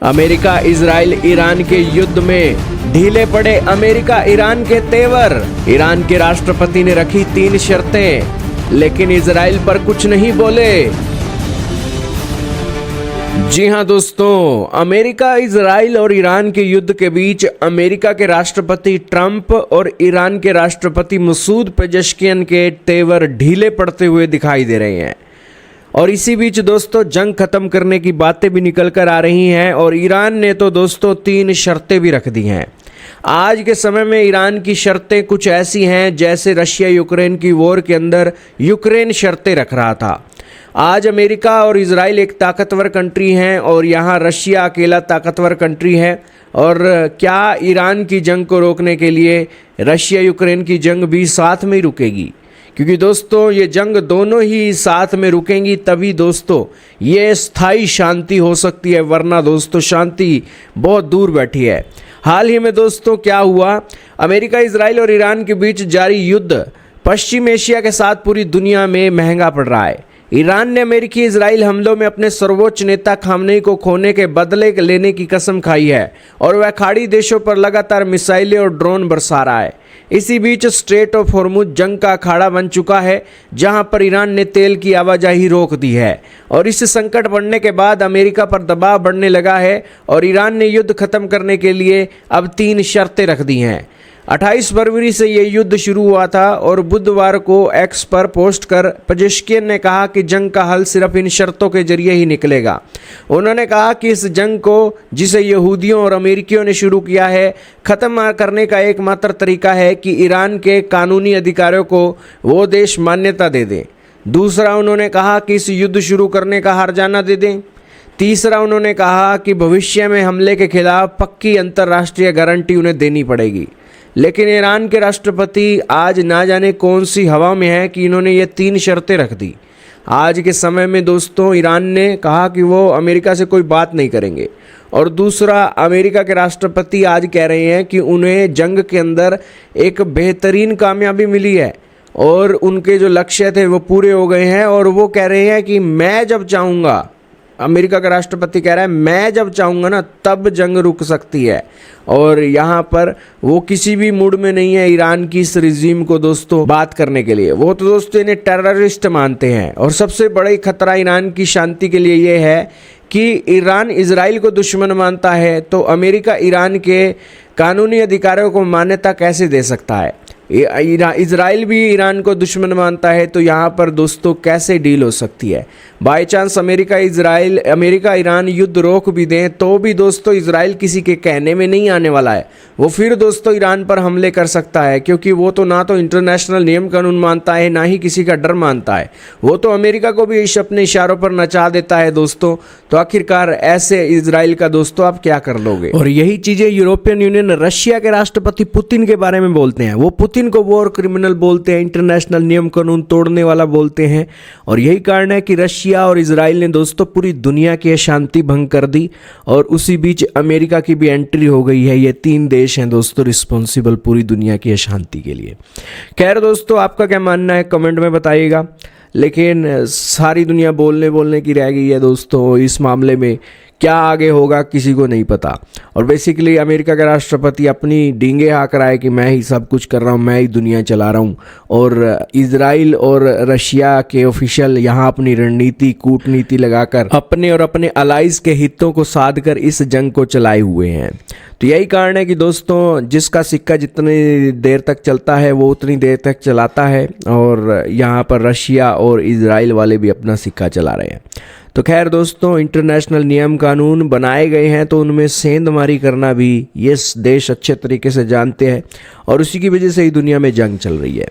America Israel Iran के युद्ध में ढीले पड़े अमेरिका ईरान के तेवर। ईरान के राष्ट्रपति ने रखी 3 शर्तें, लेकिन इजराइल पर कुछ नहीं बोले। जी हां दोस्तों, अमेरिका इजराइल और ईरान के युद्ध के बीच अमेरिका के राष्ट्रपति ट्रंप और ईरान के राष्ट्रपति मसूद पेजेश्कियन के तेवर ढीले पड़ते हुए दिखाई दे रहे हैं। और इसी बीच दोस्तों जंग खत्म करने की बातें भी निकल कर आ रही हैं और ईरान ने तो दोस्तों 3 शर्तें भी रख दी हैं। आज के समय में ईरान की शर्तें कुछ ऐसी हैं जैसे रशिया यूक्रेन की वॉर के अंदर यूक्रेन शर्तें रख रहा था। आज अमेरिका और इजराइल एक ताकतवर कंट्री हैं और यहाँ रशिया अकेला ताकतवर कंट्री है। और क्या ईरान की जंग को रोकने के लिए रशिया यूक्रेन की जंग भी साथ में ही रुकेगी? क्योंकि दोस्तों ये जंग दोनों ही साथ में रुकेंगी तभी दोस्तों ये स्थायी शांति हो सकती है, वरना दोस्तों शांति बहुत दूर बैठी है। हाल ही में दोस्तों क्या हुआ, अमेरिका इजराइल और ईरान के बीच जारी युद्ध पश्चिम एशिया के साथ पूरी दुनिया में महंगा पड़ रहा है। ईरान ने अमेरिकी इजराइल हमलों में अपने सर्वोच्च नेता खामनेई को खोने के बदले लेने की कसम खाई है और वह खाड़ी देशों पर लगातार मिसाइलें और ड्रोन बरसा रहा है। इसी बीच स्ट्रेट ऑफ हॉर्मुज जंग का अखाड़ा बन चुका है, जहां पर ईरान ने तेल की आवाजाही रोक दी है और इस संकट बढ़ने के बाद अमेरिका पर दबाव बढ़ने लगा है और ईरान ने युद्ध खत्म करने के लिए अब 3 शर्तें रख दी हैं। 28 फरवरी से ये युद्ध शुरू हुआ था और बुधवार को एक्स पर पोस्ट कर पेजेश्कियन ने कहा कि जंग का हल सिर्फ इन शर्तों के जरिए ही निकलेगा। उन्होंने कहा कि इस जंग को, जिसे यहूदियों और अमेरिकियों ने शुरू किया है, ख़त्म करने का एकमात्र तरीका है कि ईरान के कानूनी अधिकारों को वो देश मान्यता दे दें। दूसरा, उन्होंने कहा कि इस युद्ध शुरू करने का हर्जाना दे दें। तीसरा, उन्होंने कहा कि भविष्य में हमले के खिलाफ पक्की अंतर्राष्ट्रीय गारंटी उन्हें देनी पड़ेगी। लेकिन ईरान के राष्ट्रपति आज ना जाने कौन सी हवा में है कि इन्होंने ये 3 शर्तें रख दी। आज के समय में दोस्तों ईरान ने कहा कि वो अमेरिका से कोई बात नहीं करेंगे और दूसरा, अमेरिका के राष्ट्रपति आज कह रहे हैं कि उन्हें जंग के अंदर एक बेहतरीन कामयाबी मिली है और उनके जो लक्ष्य थे वो पूरे हो गए हैं और वो कह रहे हैं कि मैं जब चाहूँगा, अमेरिका का राष्ट्रपति कह रहा है मैं जब चाहूँगा ना तब जंग रुक सकती है। और यहाँ पर वो किसी भी मूड में नहीं है ईरान की इस रिजीम को दोस्तों बात करने के लिए। वो तो दोस्तों इन्हें टेररिस्ट मानते हैं और सबसे बड़ा खतरा ईरान की शांति के लिए ये है कि ईरान इजराइल को दुश्मन मानता है तो अमेरिका ईरान के कानूनी अधिकारों को मान्यता कैसे दे सकता है? इजराइल भी ईरान को दुश्मन मानता है तो यहाँ पर दोस्तों कैसे डील हो सकती है? बाय चांस अमेरिका ईरान युद्ध रोक भी दें तो भी दोस्तों इजराइल किसी के कहने में नहीं आने वाला है। वो फिर दोस्तों ईरान पर हमले कर सकता है, क्योंकि वो तो ना तो इंटरनेशनल नियम कानून मानता है ना ही किसी का डर मानता है। वो तो अमेरिका को भी अपने इशारों पर नचा देता है दोस्तों। तो आखिरकार ऐसे इजराइल का दोस्तों आप क्या कर लोगे? और यही चीज़ें यूरोपियन यूनियन रशिया के राष्ट्रपति पुतिन के बारे में बोलते हैं। वो पुतिन को वॉर क्रिमिनल बोलते हैं, इंटरनेशनल नियम कानून तोड़ने वाला बोलते हैं। और यही कारण है कि रशिया और इजराइल ने दोस्तों पूरी दुनिया की शांति भंग कर दी और उसी बीच अमेरिका की भी एंट्री हो गई है। ये 3 देश हैं दोस्तों रिस्पॉन्सिबल पूरी दुनिया की शांति के लिए। खैर दोस्तों, आपका क्या मानना है कमेंट में बताइएगा। लेकिन सारी दुनिया बोलने की रह गई है दोस्तों। इस मामले में क्या आगे होगा किसी को नहीं पता। और बेसिकली अमेरिका का राष्ट्रपति अपनी डींगे हाँक रहा है कि मैं ही सब कुछ कर रहा हूँ, मैं ही दुनिया चला रहा हूँ। और इजराइल और रशिया के ऑफिशियल यहाँ अपनी रणनीति कूटनीति लगाकर अपने और अपने अलाइज के हितों को साध कर इस जंग को चलाए हुए हैं। तो यही कारण है कि दोस्तों जिसका सिक्का जितनी देर तक चलता है वो उतनी देर तक चलाता है और यहाँ पर रशिया और इजराइल वाले भी अपना सिक्का चला रहे हैं। तो खैर दोस्तों, इंटरनेशनल नियम कानून बनाए गए हैं तो उनमें सेंधमारी करना भी ये देश अच्छे तरीके से जानते हैं और उसी की वजह से ही दुनिया में जंग चल रही है।